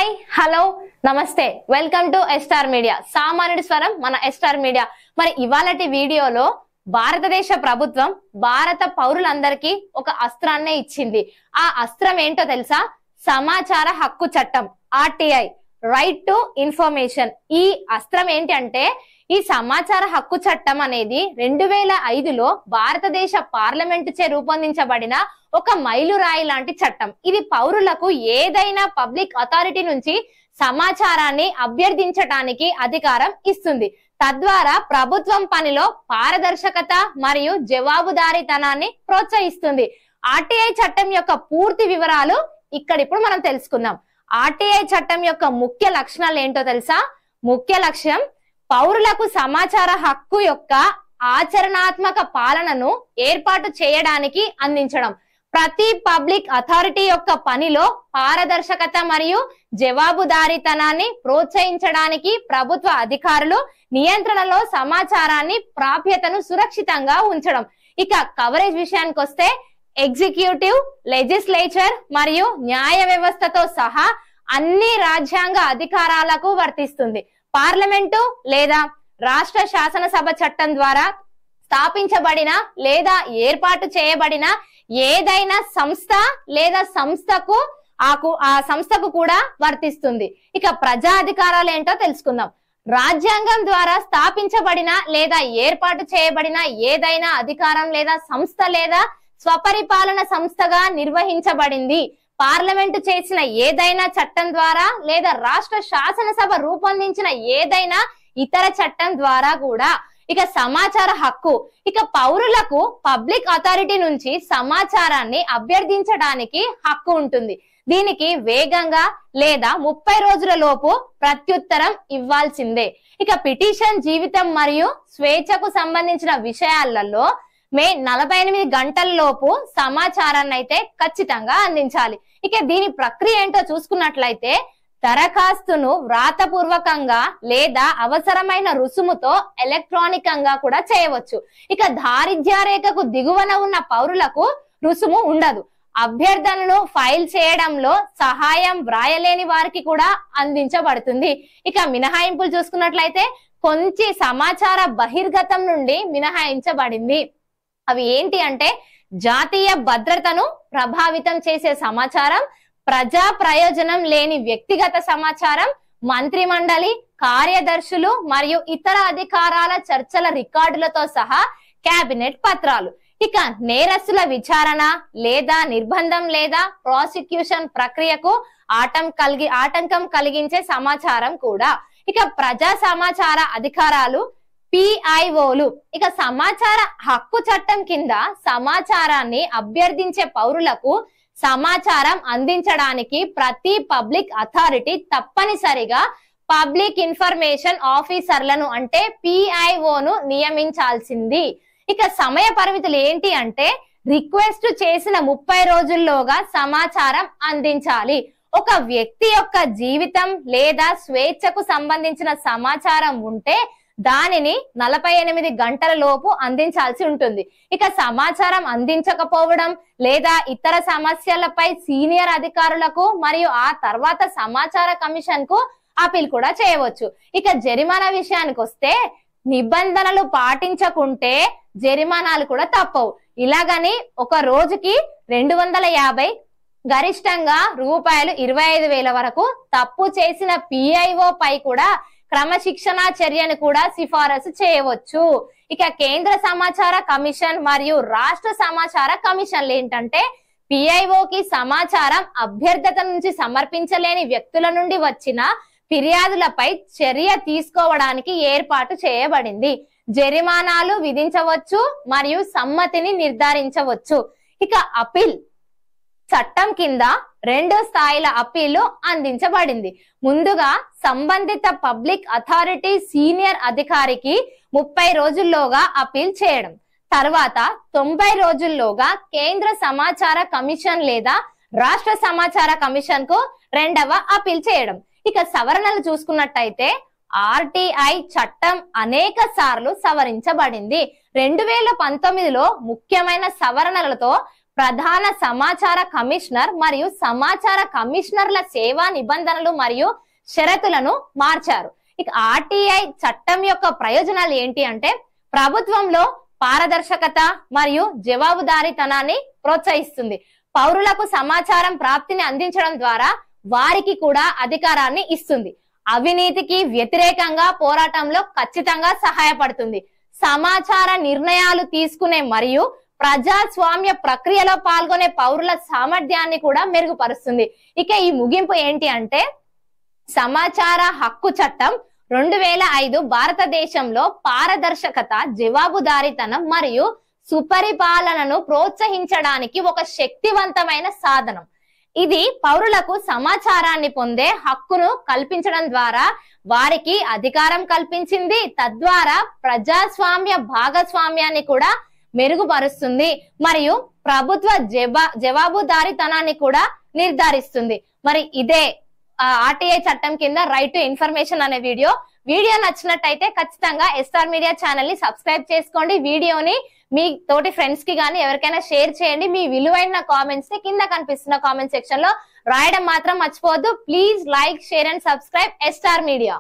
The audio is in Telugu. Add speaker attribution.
Speaker 1: హాయ్ హలో నమస్తే వెల్కమ్ టు ఎస్టార్ మీడియా సామాన్యుడి స్వరం మన ఎస్టార్ మీడియా మరి ఇవాళటి వీడియోలో భారతదేశ ప్రభుత్వం భారత పౌరులందరికీ ఒక అస్త్రాన్నే ఇచ్చింది. ఆ అస్త్రం ఏంటో తెలుసా? సమాచార హక్కు చట్టం ఆర్టీఐ, రైట్ టు ఇన్ఫర్మేషన్. ఈ అస్త్రం ఏంటి అంటే ఈ సమాచార హక్కు చట్టం అనేది 2005లో భారతదేశ పార్లమెంటు చే రూపొందించబడిన ఒక మైలురాయి లాంటి చట్టం. ఇది పౌరులకు ఏదైనా పబ్లిక్ అథారిటీ నుంచి సమాచారాన్ని అభ్యర్థించటానికి అధికారం ఇస్తుంది. తద్వారా ప్రభుత్వం పనిలో పారదర్శకత మరియు జవాబుదారీతనాన్ని ప్రోత్సహిస్తుంది. ఆర్టీఐ చట్టం యొక్క పూర్తి వివరాలు ఇప్పుడు మనం తెలుసుకుందాం. ఆర్టీఐ చట్టం యొక్క ముఖ్య లక్షణాలు ఏంటో తెలుసా? ముఖ్య లక్ష్యం పౌరులకు సమాచార హక్కు యొక్క ఆచరణాత్మక పాలనను ఏర్పాటు చేయడానికి అందించడం. ప్రతి పబ్లిక్ అథారిటీ యొక్క పనిలో పారదర్శకత మరియు జవాబుదారీతనాన్ని ప్రోత్సహించడానికి ప్రభుత్వ అధికారులు నియంత్రణలో సమాచారాన్ని ప్రాప్యతను సురక్షితంగా ఉంచడం. ఇక కవరేజ్ విషయానికి వస్తే ఎగ్జిక్యూటివ్, లెజిస్లేచర్ మరియు న్యాయ వ్యవస్థతో సహా అన్ని రాజ్యాంగ అధికారాలకు వర్తిస్తుంది. పార్లమెంటు లేదా రాష్ట్ర శాసనసభ చట్టం ద్వారా స్థాపించబడిన లేదా ఏర్పాటు చేయబడిన ఏదైనా సంస్థ లేదా ఆ సంస్థకు కూడా వర్తిస్తుంది. ఇక ప్రజా అధికారాలు ఏంటో తెలుసుకుందాం. రాజ్యాంగం ద్వారా స్థాపించబడిన లేదా ఏర్పాటు చేయబడిన ఏదైనా అధికారం లేదా సంస్థ లేదా స్వపరిపాలన సంస్థగా నిర్వహించబడింది. పార్లమెంటు చేసిన ఏదైనా చట్టం ద్వారా లేదా రాష్ట్ర శాసనసభ రూపొందించిన ఏదైనా ఇతర చట్టం ద్వారా కూడా. ఇక సమాచార హక్కు, ఇక పౌరులకు పబ్లిక్ అథారిటీ నుంచి సమాచారాన్ని అభ్యర్థించడానికి హక్కు ఉంటుంది. దీనికి వేగంగా లేదా 30 రోజుల లోపు ప్రత్యుత్తరం ఇవ్వాల్సిందే. ఇక పిటిషన్ జీవితం మరియు స్వేచ్ఛకు సంబంధించిన విషయాలలో 48 గంటల లోపు సమాచారాన్ని అయితే ఖచ్చితంగా అందించాలి. ఇక దీని ప్రక్రియ ఏంటో చూసుకున్నట్లయితే దరఖాస్తును వ్రాతపూర్వకంగా లేదా అవసరమైన రుసుముతో ఎలక్ట్రానికంగా కూడా చేయవచ్చు. ఇక దారిద్ర్య రేఖకు దిగువన ఉన్న పౌరులకు రుసుము ఉండదు. అభ్యర్థనను ఫైల్ చేయడంలో సహాయం వ్రాయలేని వారికి కూడా అందించబడుతుంది. ఇక మినహాయింపులు చూసుకున్నట్లయితే కొంచెం సమాచార బహిర్గతం నుండి మినహాయించబడింది. అవి ఏంటి అంటే జాతీయ భద్రతను ప్రభావితం చేసే సమాచారం, ప్రజా ప్రయోజనం లేని వ్యక్తిగత సమాచారం, మంత్రి మండలి, కార్యదర్శులు మరియు ఇతర అధికారాల చర్చల రికార్డులతో సహా కేబినెట్ పత్రాలు. ఇక నేరస్తుల విచారణ లేదా నిర్బంధం లేదా ప్రాసిక్యూషన్ ప్రక్రియకు ఆటంకం కలిగించే సమాచారం కూడా. ఇక ప్రజా సమాచార అధికారాలు పిఐఓలు. ఇక సమాచార హక్కు చట్టం కింద సమాచారాన్ని అభ్యర్థించే పౌరులకు సమాచారం అందించడానికి ప్రతి పబ్లిక్ అథారిటీ తప్పనిసరిగా పబ్లిక్ ఇన్ఫర్మేషన్ ఆఫీసర్లను అంటే పిఐఓను నియమించాల్సింది. ఇక సమయ పరిమితులు ఏంటి అంటే రిక్వెస్ట్ చేసిన 30 రోజుల్లోగా సమాచారం అందించాలి. ఒక వ్యక్తి యొక్క జీవితం లేదా స్వేచ్ఛకు సంబంధించిన సమాచారం ఉంటే దానిని 48 గంటల లోపు అందించాల్సి ఉంటుంది. ఇక సమాచారం అందించకపోవడం లేదా ఇతర సమస్యలపై సీనియర్ అధికారులకు మరియు ఆ తర్వాత సమాచార కమిషన్ కు అపీల్ కూడా చేయవచ్చు. ఇక జరిమానా విషయానికి వస్తే నిబంధనలు పాటించకుంటే జరిమానాలు కూడా తప్పవు. ఇలాగని ఒక రోజుకి 250 గరిష్టంగా ₹25,000 వరకు తప్పు చేసిన పిఐఓ పై కూడా క్రమశిక్షణా చర్యను కూడా సిఫారసు చేయవచ్చు. ఇక కేంద్ర సమాచార కమిషన్ మరియు రాష్ట్ర సమాచార కమిషన్లు ఏంటంటే పిఐఓకి సమాచారం అభ్యర్థత నుంచి సమర్పించలేని వ్యక్తుల నుండి వచ్చిన ఫిర్యాదులపై చర్య తీసుకోవడానికి ఏర్పాటు చేయబడింది. జరిమానాలు విధించవచ్చు మరియు సమ్మతిని నిర్ధారించవచ్చు. ఇక అపీల్ చట్టం కింద 2 స్థాయిల అప్పీలు అందించబడింది. ముందుగా సంబంధిత పబ్లిక్ అథారిటీ సీనియర్ అధికారికి 30 రోజుల్లోగా అపీల్ చేయడం, తర్వాత 90 రోజుల్లోగా కేంద్ర సమాచార కమిషన్ లేదా రాష్ట్ర సమాచార కమిషన్ కు 2వ అపీల్ చేయడం. ఇక సవరణలు చూసుకున్నట్టయితే ఆర్టీఐ చట్టం అనేక సార్లు సవరించబడింది. 2019లో ముఖ్యమైన సవరణలతో ప్రధాన సమాచార కమిషనర్ మరియు సమాచార కమిషనర్ల సేవా నిబంధనలు మరియు షరతులను మార్చారు. ఇక ఆర్టీఐ చట్టం యొక్క ప్రయోజనాలు ఏంటి అంటే ప్రభుత్వంలో పారదర్శకత మరియు జవాబుదారీతనాన్ని ప్రోత్సహిస్తుంది. పౌరులకు సమాచారం ప్రాప్తిని అందించడం ద్వారా వారికి కూడా అధికారాన్ని ఇస్తుంది. అవినీతికి వ్యతిరేకంగా పోరాటంలో ఖచ్చితంగా సహాయపడుతుంది. సమాచార నిర్ణయాలు తీసుకునే మరియు ప్రజాస్వామ్య ప్రక్రియలో పాల్గొనే పౌరుల సామర్థ్యాన్ని కూడా మెరుగుపరుస్తుంది. ఇక ఈ ముగింపు ఏంటి అంటే సమాచార హక్కు చట్టం 2005 భారతదేశంలో పారదర్శకత, జవాబుదారీతనం మరియు సుపరిపాలనను ప్రోత్సహించడానికి ఒక శక్తివంతమైన సాధనం. ఇది పౌరులకు సమాచారాన్ని పొందే హక్కును కల్పించడం ద్వారా వారికి అధికారం కల్పించింది. తద్వారా ప్రజాస్వామ్య భాగస్వామ్యాన్ని కూడా మెరుగుపరుస్తుంది మరియు ప్రభుత్వ జవాబుదారీతనాన్ని కూడా నిర్ధారిస్తుంది. మరి ఇదే ఆర్టీఐ చట్టం కింద రైట్ టు ఇన్ఫర్మేషన్ అనే వీడియో నచ్చినట్టయితే ఖచ్చితంగా ఎస్ఆర్ మీడియా ఛానల్ ని సబ్స్క్రైబ్ చేసుకోండి. వీడియోని మీ తోటి ఫ్రెండ్స్ కి గానీ ఎవరికైనా షేర్ చేయండి. మీ విలువైన కామెంట్స్ ని కింద కనిపిస్తున్న కామెంట్ సెక్షన్ లో రాయడం మాత్రం మర్చిపోవద్దు. Please like, share and subscribe SR media.